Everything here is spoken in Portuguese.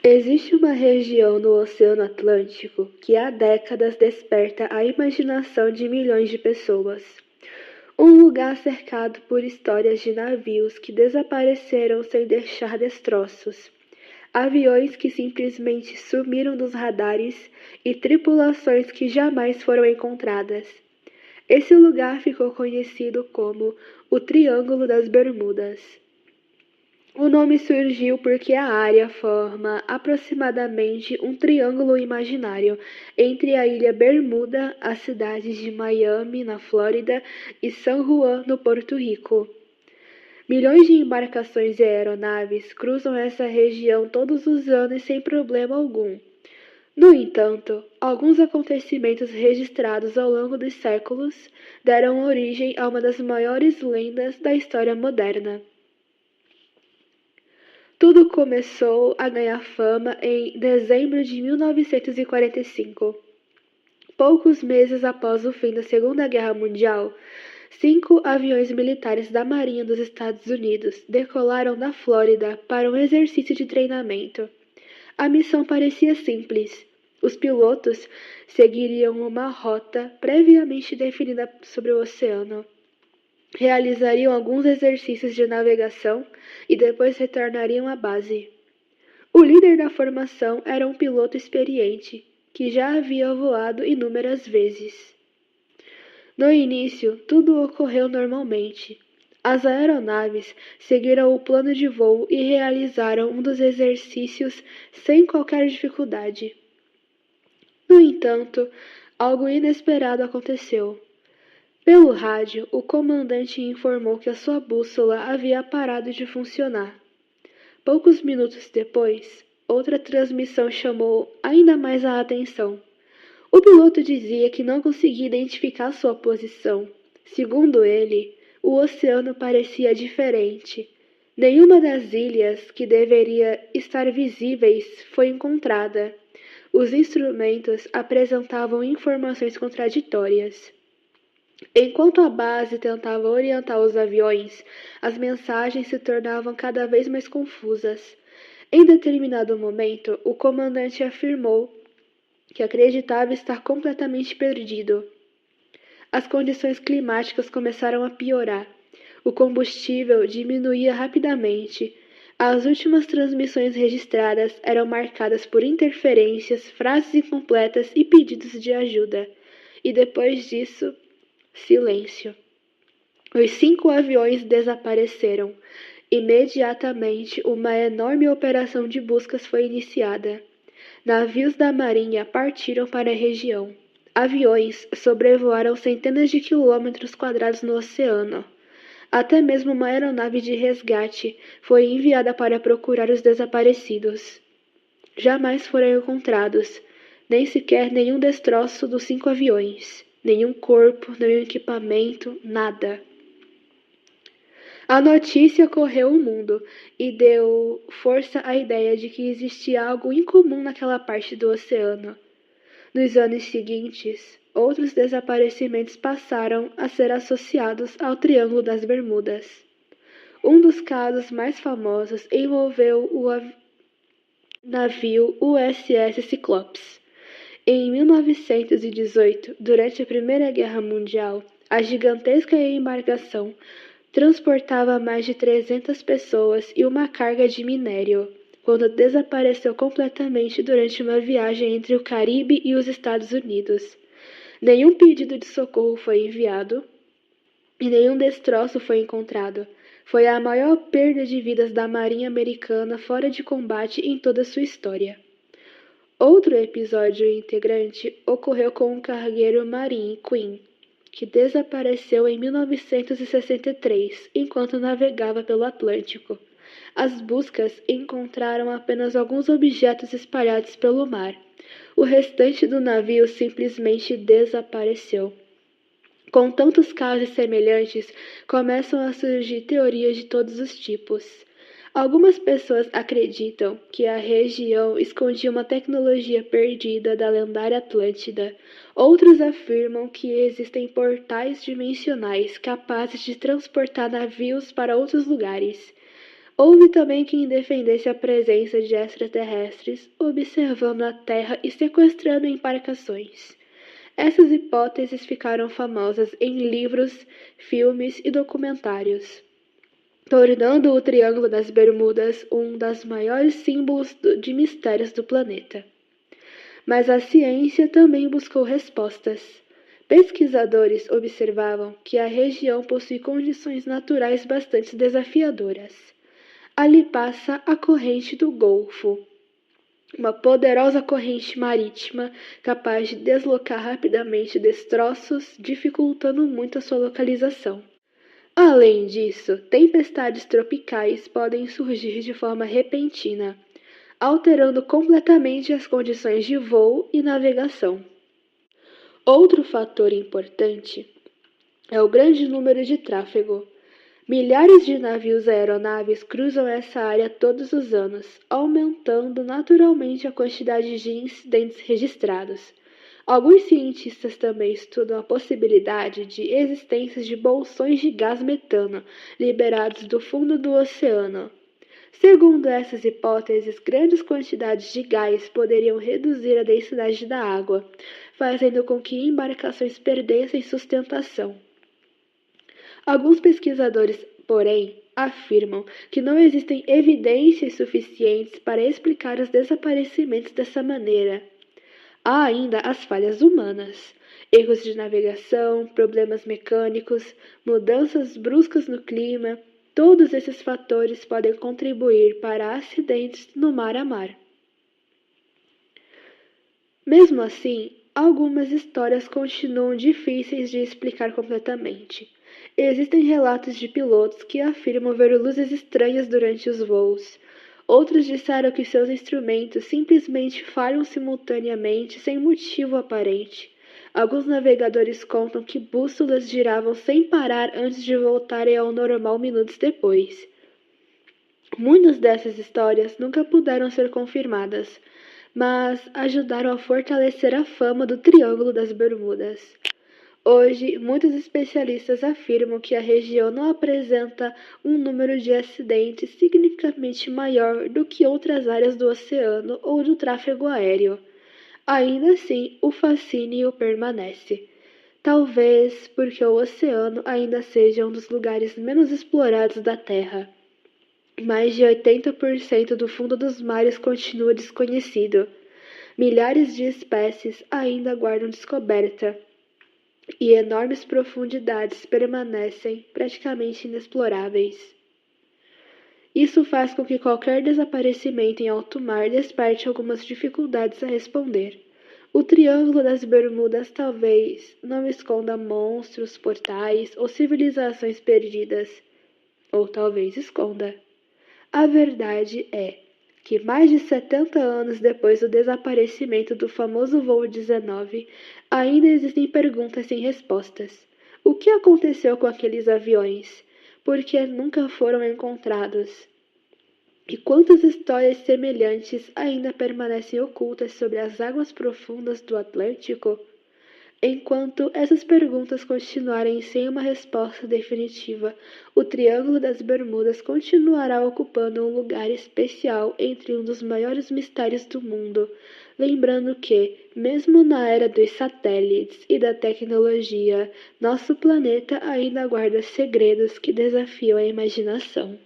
Existe uma região no Oceano Atlântico que há décadas desperta a imaginação de milhões de pessoas. Um lugar cercado por histórias de navios que desapareceram sem deixar destroços, aviões que simplesmente sumiram dos radares e tripulações que jamais foram encontradas. Esse lugar ficou conhecido como o Triângulo das Bermudas. O nome surgiu porque a área forma aproximadamente um triângulo imaginário entre a ilha Bermuda, as cidades de Miami, na Flórida, e San Juan, no Porto Rico. Milhões de embarcações e aeronaves cruzam essa região todos os anos sem problema algum. No entanto, alguns acontecimentos registrados ao longo dos séculos deram origem a uma das maiores lendas da história moderna. Tudo começou a ganhar fama em dezembro de 1945. Poucos meses após o fim da Segunda Guerra Mundial, 5 aviões militares da Marinha dos Estados Unidos decolaram da Flórida para um exercício de treinamento. A missão parecia simples. Os pilotos seguiriam uma rota previamente definida sobre o oceano. Realizariam alguns exercícios de navegação e depois retornariam à base. O líder da formação era um piloto experiente, que já havia voado inúmeras vezes. No início, tudo ocorreu normalmente. As aeronaves seguiram o plano de voo e realizaram um dos exercícios sem qualquer dificuldade. No entanto, algo inesperado aconteceu. Pelo rádio, o comandante informou que a sua bússola havia parado de funcionar. Poucos minutos depois, outra transmissão chamou ainda mais a atenção. O piloto dizia que não conseguia identificar sua posição. Segundo ele, o oceano parecia diferente. Nenhuma das ilhas que deveria estar visíveis foi encontrada. Os instrumentos apresentavam informações contraditórias. Enquanto a base tentava orientar os aviões, as mensagens se tornavam cada vez mais confusas. Em determinado momento, o comandante afirmou que acreditava estar completamente perdido. As condições climáticas começaram a piorar. O combustível diminuía rapidamente. As últimas transmissões registradas eram marcadas por interferências, frases incompletas e pedidos de ajuda. E depois disso, silêncio. Os 5 aviões desapareceram. Imediatamente, uma enorme operação de buscas foi iniciada. Navios da Marinha partiram para a região. Aviões sobrevoaram centenas de quilômetros quadrados no oceano. Até mesmo uma aeronave de resgate foi enviada para procurar os desaparecidos. Jamais foram encontrados, nem sequer nenhum destroço dos 5 aviões. Nenhum corpo, nenhum equipamento, nada. A notícia correu o mundo e deu força à ideia de que existia algo incomum naquela parte do oceano. Nos anos seguintes, outros desaparecimentos passaram a ser associados ao Triângulo das Bermudas. Um dos casos mais famosos envolveu o navio USS Cyclops. Em 1918, durante a Primeira Guerra Mundial, a gigantesca embarcação transportava mais de 300 pessoas e uma carga de minério, quando desapareceu completamente durante uma viagem entre o Caribe e os Estados Unidos. Nenhum pedido de socorro foi enviado e nenhum destroço foi encontrado. Foi a maior perda de vidas da Marinha Americana fora de combate em toda a sua história. Outro episódio integrante ocorreu com o cargueiro Marine Queen, que desapareceu em 1963 enquanto navegava pelo Atlântico. As buscas encontraram apenas alguns objetos espalhados pelo mar. O restante do navio simplesmente desapareceu. Com tantos casos semelhantes, começam a surgir teorias de todos os tipos. Algumas pessoas acreditam que a região escondia uma tecnologia perdida da lendária Atlântida. Outros afirmam que existem portais dimensionais capazes de transportar navios para outros lugares. Houve também quem defendesse a presença de extraterrestres observando a Terra e sequestrando embarcações. Essas hipóteses ficaram famosas em livros, filmes e documentários, tornando o Triângulo das Bermudas um dos maiores símbolos de mistérios do planeta. Mas a ciência também buscou respostas. Pesquisadores observavam que a região possui condições naturais bastante desafiadoras. Ali passa a corrente do Golfo, uma poderosa corrente marítima capaz de deslocar rapidamente destroços, dificultando muito a sua localização. Além disso, tempestades tropicais podem surgir de forma repentina, alterando completamente as condições de voo e navegação. Outro fator importante é o grande número de tráfego. Milhares de navios e aeronaves cruzam essa área todos os anos, aumentando naturalmente a quantidade de incidentes registrados. Alguns cientistas também estudam a possibilidade de existência de bolsões de gás metano liberados do fundo do oceano. Segundo essas hipóteses, grandes quantidades de gás poderiam reduzir a densidade da água, fazendo com que embarcações perdessem sustentação. Alguns pesquisadores, porém, afirmam que não existem evidências suficientes para explicar os desaparecimentos dessa maneira. Há ainda as falhas humanas, erros de navegação, problemas mecânicos, mudanças bruscas no clima. Todos esses fatores podem contribuir para acidentes no mar a mar. Mesmo assim, algumas histórias continuam difíceis de explicar completamente. Existem relatos de pilotos que afirmam ver luzes estranhas durante os voos. Outros disseram que seus instrumentos simplesmente falham simultaneamente sem motivo aparente. Alguns navegadores contam que bússolas giravam sem parar antes de voltarem ao normal minutos depois. Muitas dessas histórias nunca puderam ser confirmadas, mas ajudaram a fortalecer a fama do Triângulo das Bermudas. Hoje, muitos especialistas afirmam que a região não apresenta um número de acidentes significativamente maior do que outras áreas do oceano ou do tráfego aéreo. Ainda assim, o fascínio permanece. Talvez porque o oceano ainda seja um dos lugares menos explorados da Terra. Mais de 80% do fundo dos mares continua desconhecido. Milhares de espécies ainda aguardam descoberta. E enormes profundidades permanecem praticamente inexploráveis. Isso faz com que qualquer desaparecimento em alto mar desperte algumas dificuldades a responder. O Triângulo das Bermudas talvez não esconda monstros, portais ou civilizações perdidas. Ou talvez esconda. A verdade é que mais de 70 anos depois do desaparecimento do famoso voo 19, ainda existem perguntas sem respostas. O que aconteceu com aqueles aviões? Por que nunca foram encontrados? E quantas histórias semelhantes ainda permanecem ocultas sobre as águas profundas do Atlântico? Enquanto essas perguntas continuarem sem uma resposta definitiva, o Triângulo das Bermudas continuará ocupando um lugar especial entre um dos maiores mistérios do mundo, lembrando que, mesmo na era dos satélites e da tecnologia, nosso planeta ainda guarda segredos que desafiam a imaginação.